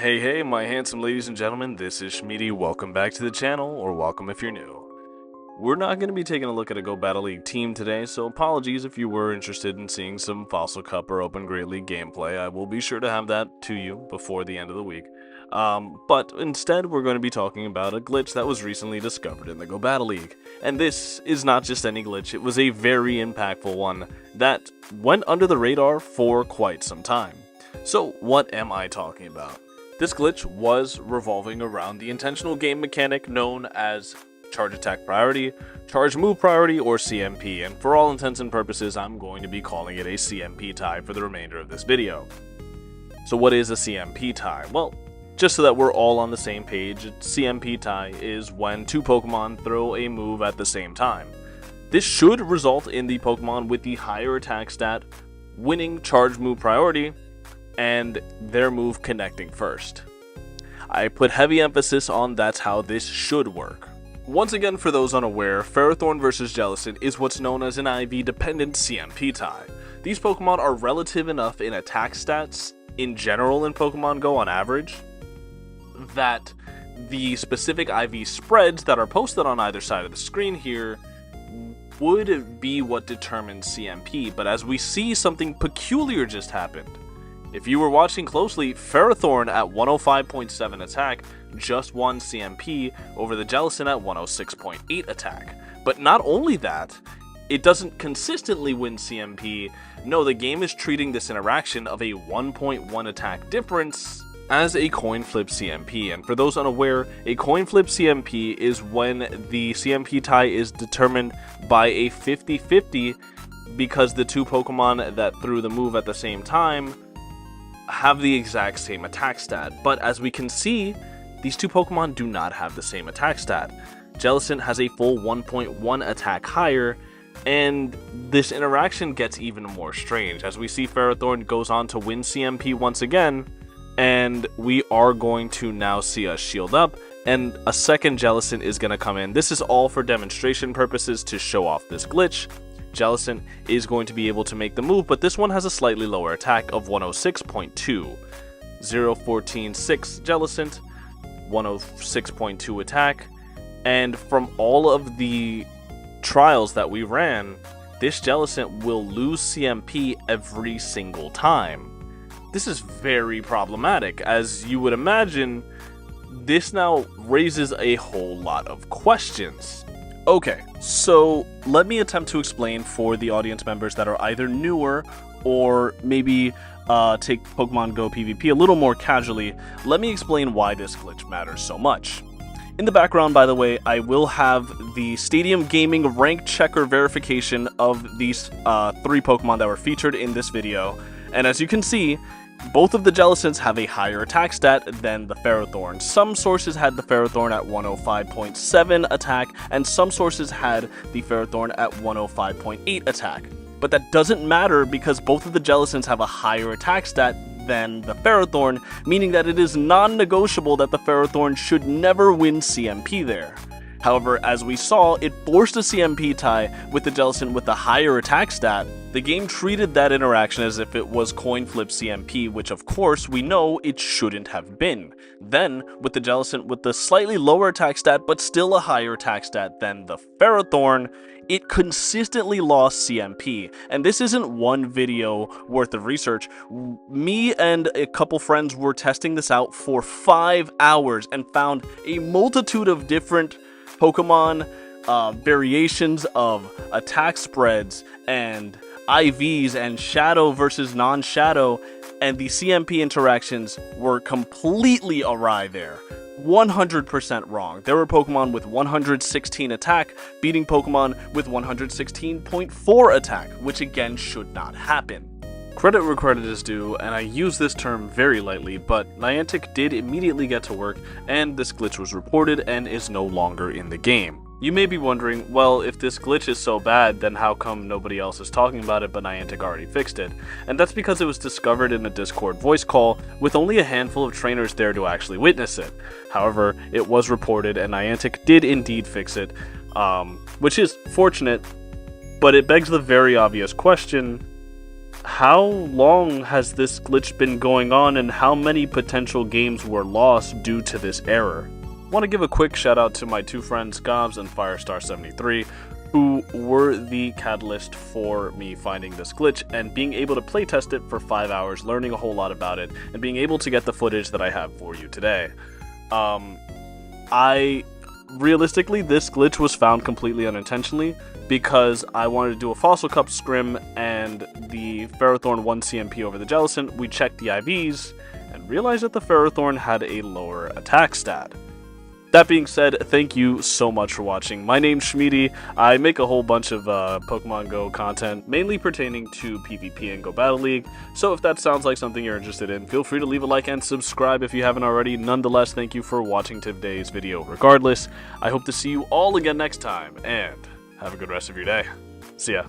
Hey, my handsome ladies and gentlemen, this is Shmeaty. Welcome back to the channel, or welcome if you're new. We're not going to be taking a look at a Go Battle League team today, so apologies if you were interested in seeing some Fossil Cup or Open Great League gameplay. I will be sure to have that to you before the end of the week. But instead, we're going to be talking about a glitch that was recently discovered in the Go Battle League. And this is not just any glitch, it was a very impactful one that went under the radar for quite some time. So, what am I talking about? This glitch was revolving around the intentional game mechanic known as Charge Attack Priority, Charge Move Priority, or CMP, and for all intents and purposes, I'm going to be calling it a CMP tie for the remainder of this video. So what is a CMP tie? Well, just so that we're all on the same page, a CMP tie is when two Pokemon throw a move at the same time. This should result in the Pokemon with the higher attack stat winning Charge Move Priority, and their move connecting first. I put heavy emphasis on that's how this should work. Once again, for those unaware, Ferrothorn vs Jellicent is what's known as an IV-dependent CMP tie. These Pokemon are relative enough in attack stats, in general in Pokemon Go on average, that the specific IV spreads that are posted on either side of the screen here would be what determines CMP, but as we see, something peculiar just happened. If you were watching closely, Ferrothorn at 105.7 attack just won CMP over the Jellicent at 106.8 attack. But not only that, it doesn't consistently win CMP. No, the game is treating this interaction of a 1.1 attack difference as a coin flip CMP. And for those unaware, a coin flip CMP is when the CMP tie is determined by a 50-50 because the two Pokemon that threw the move at the same time have the exact same attack stat, but as we can see, these two Pokemon do not have the same attack stat. Jellicent has a full 1.1 attack higher, and this interaction gets even more strange as we see Ferrothorn goes on to win CMP once again, and we are going to now see us shield up, and a second Jellicent is going to come in. This is all for demonstration purposes to show off this glitch. Jellicent is going to be able to make the move, but this one has a slightly lower attack of 106.2. 014.6 Jellicent, 106.2 attack, and from all of the trials that we ran, this Jellicent will lose CMP every single time. This is very problematic, as you would imagine. This now raises a whole lot of questions. Okay, so let me attempt to explain for the audience members that are either newer or maybe take Pokemon Go PvP a little more casually. Let me explain why this glitch matters so much. In the background, by the way, I will have the Stadium Gaming rank checker verification of these three Pokemon that were featured in this video. And as you can see, both of the Jellicents have a higher attack stat than the Ferrothorn. Some sources had the Ferrothorn at 105.7 attack, and some sources had the Ferrothorn at 105.8 attack. But that doesn't matter because both of the Jellicents have a higher attack stat than the Ferrothorn, meaning that it is non-negotiable that the Ferrothorn should never win CMP there. However, as we saw, it forced a CMP tie with the Jellicent with the higher attack stat. The game treated that interaction as if it was coin flip CMP, which of course we know it shouldn't have been. Then, with the Jellicent with the slightly lower attack stat but still a higher attack stat than the Ferrothorn, it consistently lost CMP. And this isn't one video worth of research. Me and a couple friends were testing this out for 5 hours and found a multitude of different Pokemon variations of attack spreads and IVs and shadow versus non-shadow, and the CMP interactions were completely awry there. 100% wrong. There were Pokemon with 116 attack beating Pokemon with 116.4 attack, which again should not happen. Credit where credit is due, and I use this term very lightly, but Niantic did immediately get to work, and this glitch was reported and is no longer in the game. You may be wondering, well, if this glitch is so bad, then how come nobody else is talking about it but Niantic already fixed it? And that's because it was discovered in a Discord voice call with only a handful of trainers there to actually witness it. However, it was reported and Niantic did indeed fix it, which is fortunate, but it begs the very obvious question, how long has this glitch been going on and how many potential games were lost due to this error. Want to give a quick shout out to my two friends Gobs and Firestar73, who were the catalyst for me finding this glitch and being able to playtest it for 5 hours, learning a whole lot about it, and being able to get the footage that I have for you today. Realistically, this glitch was found completely unintentionally because I wanted to do a Fossil Cup scrim and the Ferrothorn 1 CMP over the Jellicent. We checked the IVs and realized that the Ferrothorn had a lower attack stat. That being said, thank you so much for watching. My name's Shmeaty. I make a whole bunch of Pokemon Go content, mainly pertaining to PvP and Go Battle League, so if that sounds like something you're interested in, feel free to leave a like and subscribe if you haven't already. Nonetheless, thank you for watching today's video regardless. I hope to see you all again next time, and have a good rest of your day. See ya.